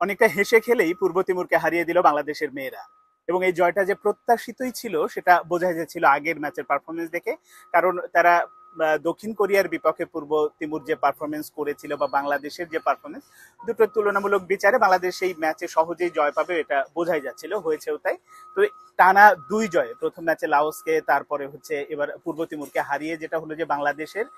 অনেকটা হেসে খেলেই পূর্ব তিমুরকে হারিয়ে দিল বাংলাদেশের মেয়েরা। এবং এই জয়টা যে প্রত্যাশিতই ছিল সেটা বোঝাই যাচ্ছিল আগের ম্যাচের পারফরমেন্স দেখে। কারণ তারা দক্ষিণ কোরিয়ার বিপক্ষে পূর্ব তিমুর যে পারফরমেন্স করেছিল বা বাংলাদেশের যে পারফরমেন্স, দুটোর তুলনামূলক বিচারে বাংলাদেশ এই ম্যাচে সহজেই জয় পাবে এটা বোঝাই যাচ্ছিল, হয়েছেও তাই। তো টানা দুই জয়, প্রথম ম্যাচে লাওসকে, তারপরে হচ্ছে এবার পূর্ব তিমুরকে হারিয়ে যেটা হলো যে বাংলাদেশের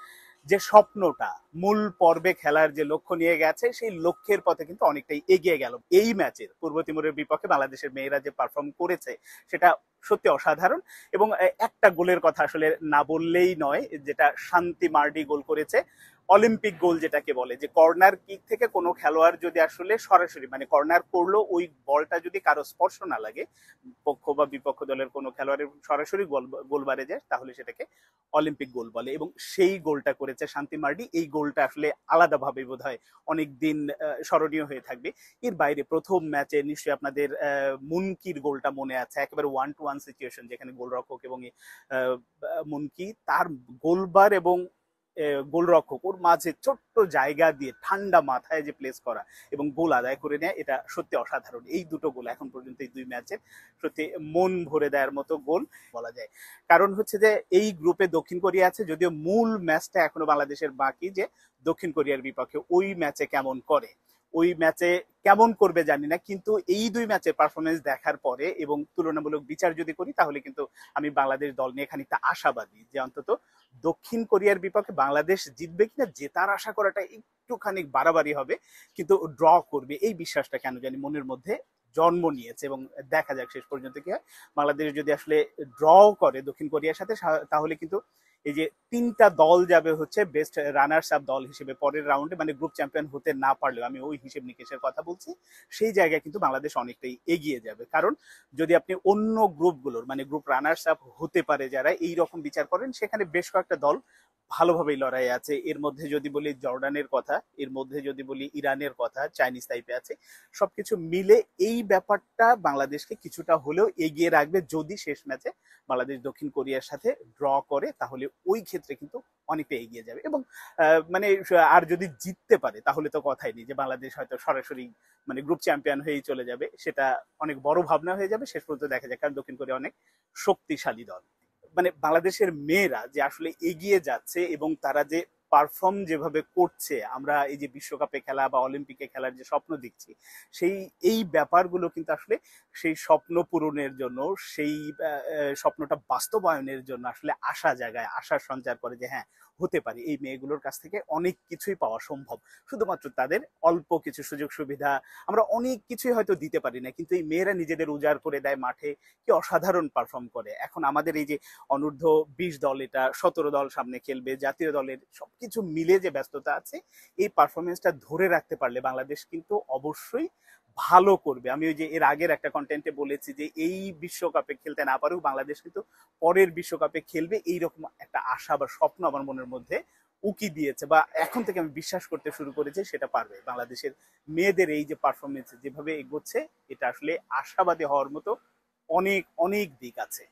যে স্বপ্নটা মূল পর্বে খেলার যে লক্ষ্য নিয়ে গেছে সেই লক্ষ্যের পথে কিন্তু অনেকটাই এগিয়ে গেল। এই ম্যাচের পূর্ব তিমুরের বিপক্ষে বাংলাদেশের মেয়েরা যে পারফর্ম করেছে সেটা সত্যি অসাধারণ। এবং একটা গোলের কথা আসলে না বললেই নয়, যেটা শান্তি মার্ডি গোল করেছে, অলিম্পিক গোল যেটাকে বলে, যে কর্নার কিক থেকে কোনো খেলোয়াড় যদি আসলে সরাসরি মানে কর্নার করলো, ওই বলটা যদি কারো স্পর্শ না লাগে, পক্ষ বা বিপক্ষ দলের কোনো খেলোয়াড়ের সরাসরি গোল বারে যায়, তাহলে সেটাকে অলিম্পিক গোল বলে। এবং সেই গোলটা করেছে শান্তি মার্ডি। এই গোলটা আসলে আলাদাভাবে বোধ হয় অনেকদিন স্মরণীয় হয়ে থাকবে। এর বাইরে প্রথম ম্যাচে নিশ্চয়ই আপনাদের মুনকির গোলটা মনে আছে, একেবারে 1-to-1 সিচুয়েশন, যেখানে গোলরক্ষক এবং মুনকি তার গোলবার এবং গোলরক্ষক ওর মাঝে ছোট্ট জায়গা দিয়ে ঠান্ডা মাথায় যে প্লেস করা এবং গোল আদায় করে নেয়, এটা সত্যি অসাধারণ। এই দুটো গোল এখন পর্যন্ত এই দুই ম্যাচের সত্যি মন ভরে দেওয়ার মতো গোল বলা যায়। কারণ হচ্ছে যে এই গ্রুপে দক্ষিণ কোরিয়া আছে, যদিও মূল ম্যাচটা এখনো বাংলাদেশের বাকি, যে দক্ষিণ কোরিয়ার বিপক্ষে ওই ম্যাচে কেমন করে, ওই ম্যাচে কেমন করবে জানি না, কিন্তু এই দুই ম্যাচের পারফরমেন্স দেখার পরে এবং তুলনামূলক বিচার যদি করি, তাহলে কিন্তু আমি বাংলাদেশ দল নিয়ে খানিকটা আশাবাদী যে অন্তত দক্ষিণ কোরিয়ার বিপক্ষে বাংলাদেশ জিতবে কিনা, জেতার আশা করাটা একটুখানি বাড়াবাড়ি হবে, কিন্তু ড্র করবে এই বিশ্বাসটা কেন জানি মনের মধ্যে জন্ম নিয়েছে। এবং দেখা যাক শেষ পর্যন্ত কি হয়। বাংলাদেশ যদি আসলে ড্র করে দক্ষিণ কোরিয়ার সাথে, তাহলে কিন্তু এই যে তিনটা দল যাবে হচ্ছে বেস্ট রানার্স আপ দল হিসেবে পরের রাউন্ডে, মানে গ্রুপ চ্যাম্পিয়ন হতে না পারলেও, আমি ওই হিসেব নিকেশের কথা বলছি, সেই জায়গায় কিন্তু বাংলাদেশ অনেকটাই এগিয়ে যাবে। কারণ যদি আপনি অন্য গ্রুপগুলোর মানে গ্রুপ রানার্স আপ হতে পারে যারা, এই রকম বিচার করেন, সেখানে বেশ কয়েকটা দল ভালোভাবেই লড়াই আছে। এর মধ্যে যদি বলি জর্ডানের কথা, এর মধ্যে যদি বলি ইরানের কথা, চাইনিজ টাইপে আছে, সবকিছু মিলে এই ব্যাপারটা বাংলাদেশকে কিছুটা হলেও এগিয়ে রাখবে। যদি শেষ ম্যাচে বাংলাদেশ দক্ষিণ কোরিয়ার সাথে ড্র করে, তাহলে ওই ক্ষেত্রে কিন্তু অনেকটা এগিয়ে যাবে। এবং মানে আর যদি জিততে পারে, তাহলে তো কথাই নেই, যে বাংলাদেশ হয়তো সরাসরি মানে গ্রুপ চ্যাম্পিয়ন হয়েই চলে যাবে, সেটা অনেক বড় ভাবনা হয়ে যাবে। শেষ পর্যন্ত দেখা যায়, কারণ দক্ষিণ কোরিয়া অনেক শক্তিশালী দল। মানে বাংলাদেশের মেয়েরা যে আসলে এগিয়ে যাচ্ছে এবং তারা যে পারফর্ম যেভাবে করছে, আমরা এই যে বিশ্বকাপে খেলা বা অলিম্পিকে খেলার যে স্বপ্ন দেখছি, সেই এই ব্যাপারগুলো কিন্তু আসলে সেই স্বপ্ন পূরণের জন্য, সেই স্বপ্নটা বাস্তবায়নের জন্য আসলে আশা জাগায়, আশার সঞ্চার করে যে হ্যাঁ, হতে পারে এই মেয়েগুলোর কাছ থেকে অনেক কিছুই পাওয়া সম্ভব। শুধুমাত্র তাদের অল্প কিছু সুযোগ সুবিধা, আমরা অনেক কিছুই হয়তো দিতে পারি না, কিন্তু এই মেয়েরা নিজেদের উজাড় করে দেয় মাঠে, কি অসাধারণ পারফর্ম করে। এখন আমাদের এই যে অনূর্ধ্ব 20 দল, এটা 17 দল সামনে খেলবে, জাতীয় দলের সবকিছু মিলে যে ব্যস্ততা আছে, এই পারফরমেন্সটা ধরে রাখতে পারলে বাংলাদেশ কিন্তু অবশ্যই ভালো করবে। আমি ওই যে এর আগের একটা কন্টেন্টে বলেছি যে এই বিশ্বকাপে খেলতে না পারেও বাংলাদেশ কিন্তু পরের বিশ্বকাপে খেলবে, এইরকম একটা আশা বা স্বপ্ন আমার মনের মধ্যে উকি দিয়েছে, বা এখন থেকে আমি বিশ্বাস করতে শুরু করেছি সেটা পারবে। বাংলাদেশের মেয়েদের এই যে পারফরমেন্স যেভাবে এগোচ্ছে, এটা আসলে আশাবাদী হওয়ার মতো অনেক অনেক দিক আছে।